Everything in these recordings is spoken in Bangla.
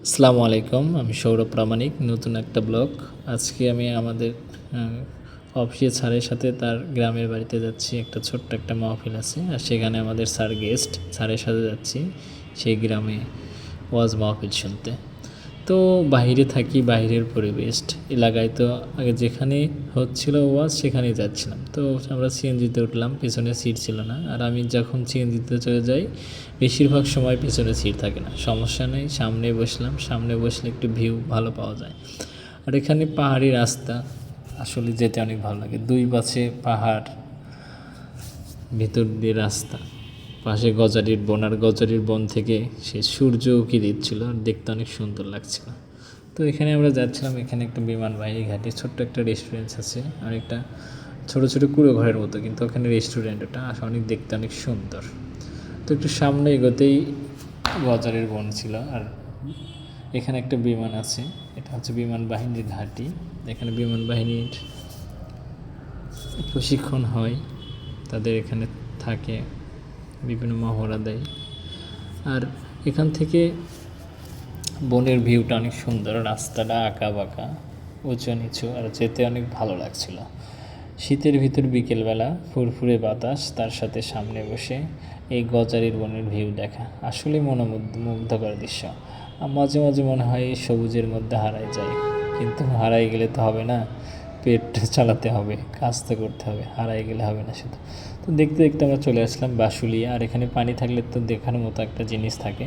আসসালামু আলাইকুম, আমি সৌরভ প্রামাণিক। নতুন একটা ব্লগ। আজকে আমি আমাদের অফিসের স্যারের সাথে তার গ্রামের বাড়িতে যাচ্ছি। একটা ছোট্ট একটা মাহফিল আছে, আর সেখানে আমাদের স্যার গেস্ট। স্যারের সাথে যাচ্ছি সেই গ্রামে ওয়াজ মাহফিল শুনতে। তো বাইরে থাকি, বাইরের পরিবেশ এলাকায় তো আগে যেখানে হচ্ছিল ওয়াজ সেখানেই যাচ্ছিলাম। তো আমরা সিএনজিতে উঠলাম, পেছনে সিট ছিল না। আর আমি যখন সিএনজিতে চলে যাই বেশিরভাগ সময় পেছনে সিট থাকে না, সমস্যা নেই, সামনে বসলাম। সামনে বসলে একটু ভিউ ভালো পাওয়া যায়। আর এখানে পাহাড়ি রাস্তা, আসলে যেতে অনেক ভালো লাগে। দুই পাশে পাহাড়, ভিতর দিয়ে রাস্তা, পাশে গজারির বন, আর গজারির বন থেকে সে সূর্য উঁকি দিচ্ছিল, আর দেখতে অনেক সুন্দর লাগছিল। তো এখানে আমরা যাচ্ছিলাম। এখানে একটা বিমানবাহী ঘাটে ছোট্ট একটা রেস্টুরেন্ট আছে, আর একটা ছোটো ছোটো কুড়ো ঘরের মতো, কিন্তু ওখানে রেস্টুরেন্ট ওটা অনেক দেখতে অনেক সুন্দর। তো একটু সামনে এগোতেই গজারের বন ছিল, আর এখানে একটা বিমান আছে। এটা হচ্ছে বিমান বাহিনীর ঘাঁটি। এখানে বিমান বাহিনীর প্রশিক্ষণ হয়, তাদের এখানে থাকে, বিভিন্ন মহড়া দেয়। আর এখান থেকে বনের ভিউটা অনেক সুন্দর, রাস্তাটা আঁকা বাঁকা, উঁচু নিচু, আর যেতে অনেক ভালো লাগছিল। শীতের ভিতর বিকেলবেলা ফুরফুরে বাতাস, তার সাথে সামনে বসে এই গজারির বনের ভিউ দেখা আসলে মুগ্ধকর দৃশ্য। মাঝে মাঝে মনে হয় এই সবুজের মধ্যে হারাই যায়, কিন্তু হারাই গেলে তো হবে না, পেট চালাতে হবে, কাজ তো করতে হবে, হারাই গেলে হবে না শুধু। তো দেখতে দেখতে আমরা চলে আসলাম বাসুলিয়া। আর এখানে পানি থাকলে তো দেখার মতো একটা জিনিস থাকে।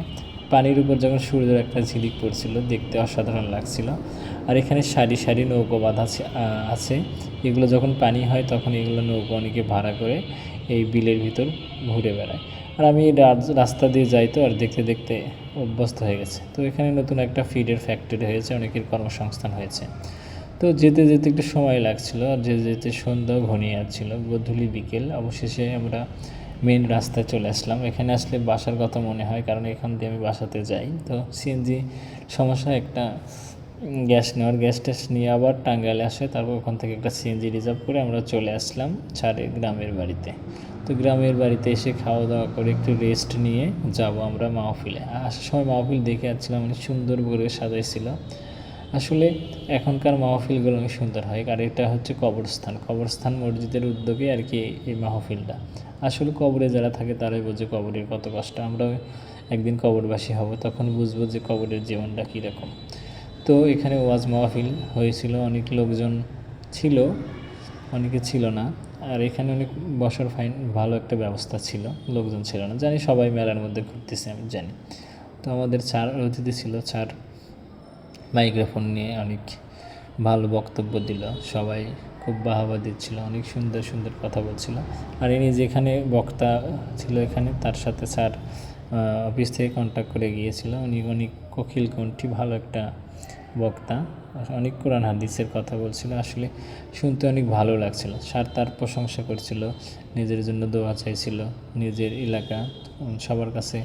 পানির উপর যখন সূর্যের একটা ঝিলিক পড়ছিল, দেখতে অসাধারণ লাগছিল। আর এখানে সারি সারি নৌকো বাঁধা আছে। এগুলো যখন পানি হয় তখন এগুলো নৌকো অনেকে ভাড়া করে এই বিলের ভিতর ঘুরে বেড়ায়। আর আমি রাস্তা দিয়ে যাই, তো আর দেখতে দেখতে অভ্যস্ত হয়ে গেছে। তো এখানে নতুন একটা ফিডের ফ্যাক্টরি হয়েছে, অনেকের কর্মসংস্থান হয়েছে। তো যেতে যেতে একটু সময় লাগছিল, আর যেতে যেতে সন্ধ্যাও ঘনিয়ে যাচ্ছিল, গোধূলি বিকেল। অবশেষে আমরা মেন রাস্তায় চলে আসলাম। এখানে আসলে বাসার কথা মনে হয়, কারণ এখান দিয়ে আমি বাসাতে যাই। তো সিএনজি সমস্যা, একটা গ্যাস ট্যাস নিয়ে আবার টাঙ্গাইলে আসে, তারপর ওখান থেকে একটা সিএনজি রিজার্ভ করে আমরা চলে আসলাম ছাড়ে গ্রামের বাড়িতে। তো গ্রামের বাড়িতে এসে খাওয়া দাওয়া করে একটু রেস্ট নিয়ে যাব আমরা মাহফিলে। আসার সময় মাহফিল দেখে যাচ্ছিলাম, অনেক সুন্দর করে সাজাইছিল। আসলে এখনকার মাহফিলগুলো অনেক সুন্দর হয়, আর এটা হচ্ছে কবরস্থান মসজিদের উদ্যোগে আর কি এই মাহফিলটা। আসলে কবরে যারা থাকে তারাই বোঝে কবরের কত কষ্ট। আমরাও একদিন কবরবাসী হব, তখন বুঝবো যে কবরের জীবনটা কীরকম। তো এখানে ওয়াজ মাহফিল হয়েছিল, অনেক লোকজন ছিল, অনেকে ছিল না। আর এখানে অনেক বসার ভালো একটা ব্যবস্থা ছিল, লোকজন ছিল না। জানি সবাই মেলার মধ্যে ঘুরতেছে, আমি জানি। তো আমাদের চার অতিথি ছিল, চার মাইক্রোফোন নিয়ে অনেক ভালো বক্তব্য দিল, সবাই খুব বাহবা দিচ্ছিল, অনেক সুন্দর সুন্দর কথা বলছিল। আর ইনি যেখানে বক্তা ছিল এখানে, তার সাথে স্যার অফিস থেকে কন্ট্যাক্ট করে গিয়েছিল। উনি অনেক কোকিল কণ্ঠী, ভালো একটা বক্তা, অনেক কোরআন হাদিসের কথা বলছিল। আসলে শুনতে অনেক ভালো লাগছিল। স্যার তার প্রশংসা করছিল, নিজের জন্য দোয়া চাইছিল, নিজের এলাকা সবার কাছে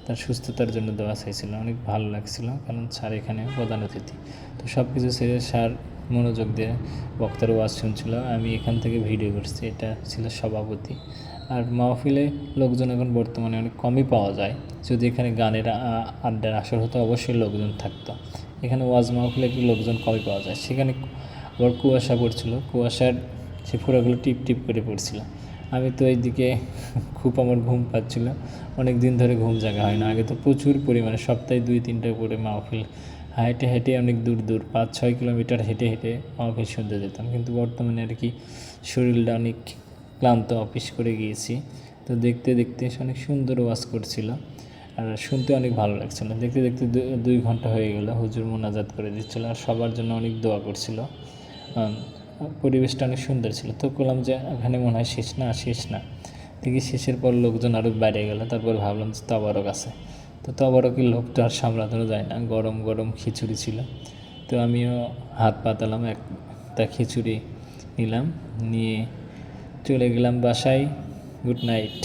তার সুস্থতার জন্য দোয়া চাইছিল। অনেক ভালো লাগছিল, কারণ স্যার এখানে প্রধান অতিথি। তো সব কিছু ছেড়ে স্যার মনোযোগ দিয়ে বক্তার ওয়াজ শুনছিল, আমি এখান থেকে ভিডিও করছি। এটা ছিল সভাপতি। আর মাহফিলে লোকজন এখন বর্তমানে অনেক কমই পাওয়া যায়। যদি এখানে গানের আড্ডার আসর হতো অবশ্যই লোকজন থাকতো। এখানে ওয়াজ মাহফিলে একটু লোকজন কমই পাওয়া যায়। সেখানে আবার কুয়াশা পড়ছিল, কুয়াশার সে ফোঁড়াগুলো টিপ টিপ করে পড়ছিল। আমি তো এইদিকে খুব আমার ঘুম পাচ্ছিল, অনেক দিন ধরে ঘুম জাগা হয় না। আগে তো প্রচুর পরিমাণে সপ্তাহে 2-3টা করে মাহফিল, হেঁটে হেঁটে অনেক দূর 5-6 কিলোমিটার হেঁটে হেঁটে মাহফিল শুনতে যেতাম। কিন্তু বর্তমানে আর কি শরীরটা অনেক ক্লান্ত, অফিস করে গিয়েছি। তো দেখতে দেখতে অনেক সুন্দর ওয়াজ করছিল, আর শুনতে অনেক ভালো লাগছিল। দেখতে দেখতে 2 ঘন্টা হয়ে গেল, হুজুর মোনাজাত করে দিচ্ছিল, আর সবার জন্য অনেক দোয়া করছিল। পরিবেশটা অনেক সুন্দর ছিল। তো বললাম যে এখানে মনে হয় শেষ না। দেখি শেষের পর লোকজন আরও বাইরে গেল। তারপর ভাবলাম যে তবারক আছে, তো তবারকের লোকটা আর সামলানো যায় না, গরম গরম খিচুড়ি ছিল। তো আমিও হাত পাতালাম, একটা খিচুড়ি নিলাম, নিয়ে চলে গেলাম বাসায়। Good night.